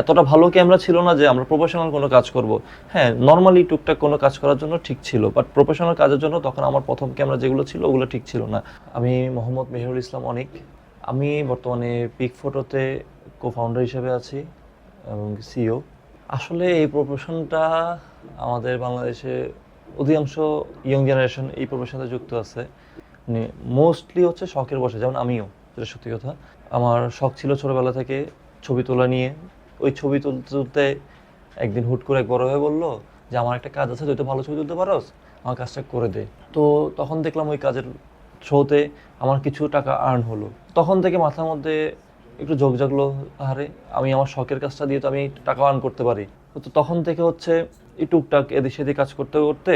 এতটা ভালো ক্যামেরা ছিল না যে আমরা প্রফেশনাল কোনো কাজ করব। হ্যাঁ, নর্মালি টুকটাক কোনো কাজ করার জন্য ঠিক ছিল, বাট প্রফেশনাল কাজের জন্য তখন আমার প্রথম ক্যামেরা যেগুলো ছিল ওগুলো ঠিক ছিল না। আমি মোহাম্মদ মেহেরুল ইসলাম অনিক। আমি বর্তমানে পিক ফটোতে কো-ফাউন্ডার হিসেবে আছি এবং সিইও। আসলে এই প্রফেশনটা আমাদের বাংলাদেশে অধিকাংশ ইয়ং জেনারেশন এই প্রফেশনে যুক্ত আছে। মানে মোস্টলি হচ্ছে শখের বশে, যেমন আমিও, যেটা সত্যি কথা। আমার শখ ছিল ছোটবেলা থেকে ছবি তোলা নিয়ে। ওই ছবি তুলতে তুলতে একদিন হুট করে এক বড় হয়ে বললো যে আমার একটা কাজ আছে, তুই তো ভালো ছবি তুলতে পারোস, আমার কাজটা করে দে। তো তখন দেখলাম ওই কাজের থ্রোতে আমার কিছু টাকা আর্ন হলো। তখন থেকে মাথার মধ্যে একটু ঝোঁক জাগলো, আরে আমি আমার শখের কাজটা দিয়ে তো আমি টাকা আর্ন করতে পারি। তো তখন থেকে হচ্ছে এই টুকটাক এদিক সেদিক কাজ করতে করতে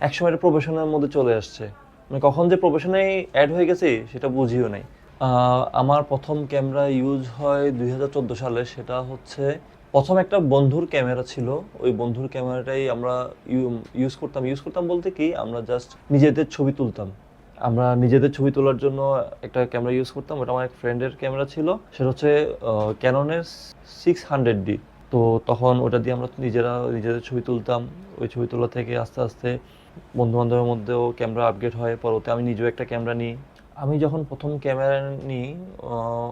একসময় একটা প্রফেশনের মধ্যে চলে আসছে। মানে কখন যে প্রফেশনে অ্যাড হয়ে গেছি সেটা বুঝিও নাই। আমার প্রথম ক্যামেরা ইউজ হয় 2014 সালে। সেটা হচ্ছে প্রথম একটা বন্ধুর ক্যামেরা ছিল। ওই বন্ধুর ক্যামেরাটাই আমরা ইউজ করতাম বলতে কি, আমরা জাস্ট নিজেদের ছবি তুলতাম। আমরা নিজেদের ছবি তোলার জন্য একটা ক্যামেরা ইউজ করতাম। ওটা আমার এক ফ্রেন্ডের ক্যামেরা ছিল। সেটা হচ্ছে ক্যাননের 600D। তো তখন ওটা দিয়ে আমরা নিজেদের ছবি তুলতাম। ওই ছবি তোলা থেকে আস্তে আস্তে বন্ধু বান্ধবের মধ্যেও ক্যামেরা আপগ্রেড হয়। পরবর্তী আমি নিজেও একটা ক্যামেরা নিই। আমি যখন প্রথম ক্যামেরা নিই,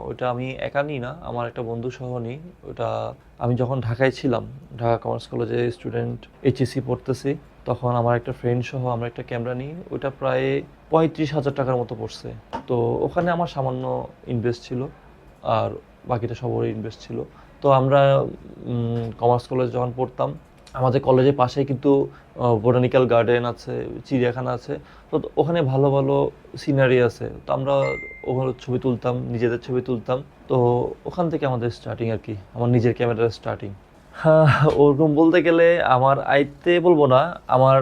ওটা আমি একা নিই না, আমার একটা বন্ধু সহ নিই। ওটা আমি যখন ঢাকায় ছিলাম, ঢাকা কমার্স কলেজে স্টুডেন্ট, এইচএসসি পড়তেছি, তখন আমার একটা ফ্রেন্ড সহ আমরা একটা ক্যামেরা নিই। ওটা প্রায় 35,000 টাকার মতো পড়ছে। তো ওখানে আমার সামান্য ইনভেস্ট ছিল, আর বাকিটা সবারই ইনভেস্ট ছিল। তো আমরা কমার্স কলেজ যখন পড়তাম, আমাদের কলেজের পাশেই কিন্তু বোটানিক্যাল গার্ডেন আছে, চিড়িয়াখানা আছে। তো ওখানে ভালো ভালো সিনারি আছে। তো আমরা ওখানে ছবি তুলতাম, নিজেদের ছবি তুলতাম। তো ওখান থেকে আমাদের স্টার্টিং আর কি, আমার নিজের ক্যামেরার স্টার্টিং। হ্যাঁ, ওরকম বলতে গেলে আমার আয়ত্তে বলবো না। আমার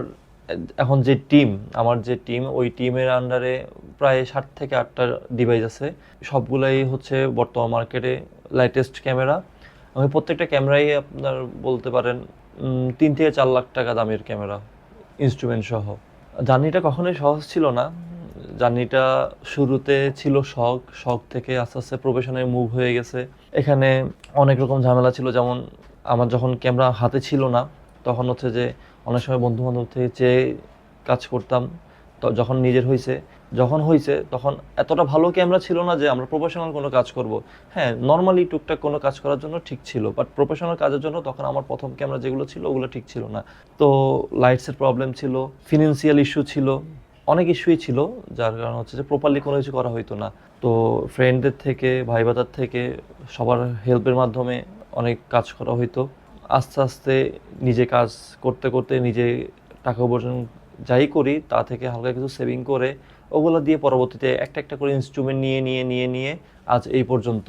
এখন যে টিম, ওই টিমের আন্ডারে প্রায় 7 থেকে 8টা ডিভাইস আছে। সবগুলাই হচ্ছে বর্তমান মার্কেটে লেটেস্ট ক্যামেরা। আমি প্রত্যেকটা ক্যামেরাই আপনার বলতে পারেন 3 থেকে 4 লাখ টাকা দামের ক্যামেরা, ইনস্ট্রুমেন্ট সহ। জার্নিটা কখনোই সহজ ছিল না। জার্নিটা শুরুতে ছিল শখ থেকে আস্তে আস্তে প্রফেশনে মুভ হয়ে গেছে। এখানে অনেক রকম ঝামেলা ছিল। যেমন আমার যখন ক্যামেরা হাতে ছিল না, তখন হচ্ছে যে অনেক সময় বন্ধু বান্ধব থেকে চেয়ে কাজ করতাম। তো যখন হয়েছে তখন এতটা ভালো ক্যামেরা ছিল না যে আমরা প্রফেশনাল কোনো কাজ করব। হ্যাঁ, নর্মালি টুকটাক কোনো কাজ করার জন্য ঠিক ছিল, বাট প্রফেশনাল কাজের জন্য তখন আমার প্রথম ক্যামেরা যেগুলো ছিল ওগুলো ঠিক ছিল না। তো লাইটসের প্রবলেম ছিল, ফিনান্সিয়াল ইস্যু ছিল, অনেক ইস্যুই ছিল, যার কারণ হচ্ছে যে প্রপারলি কোনো কিছু করা হইতো না। তো ফ্রেন্ডদের থেকে, ভাই বাদার থেকে, সবার হেল্পের মাধ্যমে অনেক কাজ করা হইতো। আস্তে আস্তে নিজে কাজ করতে করতে নিজে টাকা উপার্জন যাই করি তা থেকে হালকা কিছু সেভিং করে ওগুলো দিয়ে পরবর্তীতে একটা একটা করে ইনস্ট্রুমেন্ট নিয়ে আজ এই পর্যন্ত।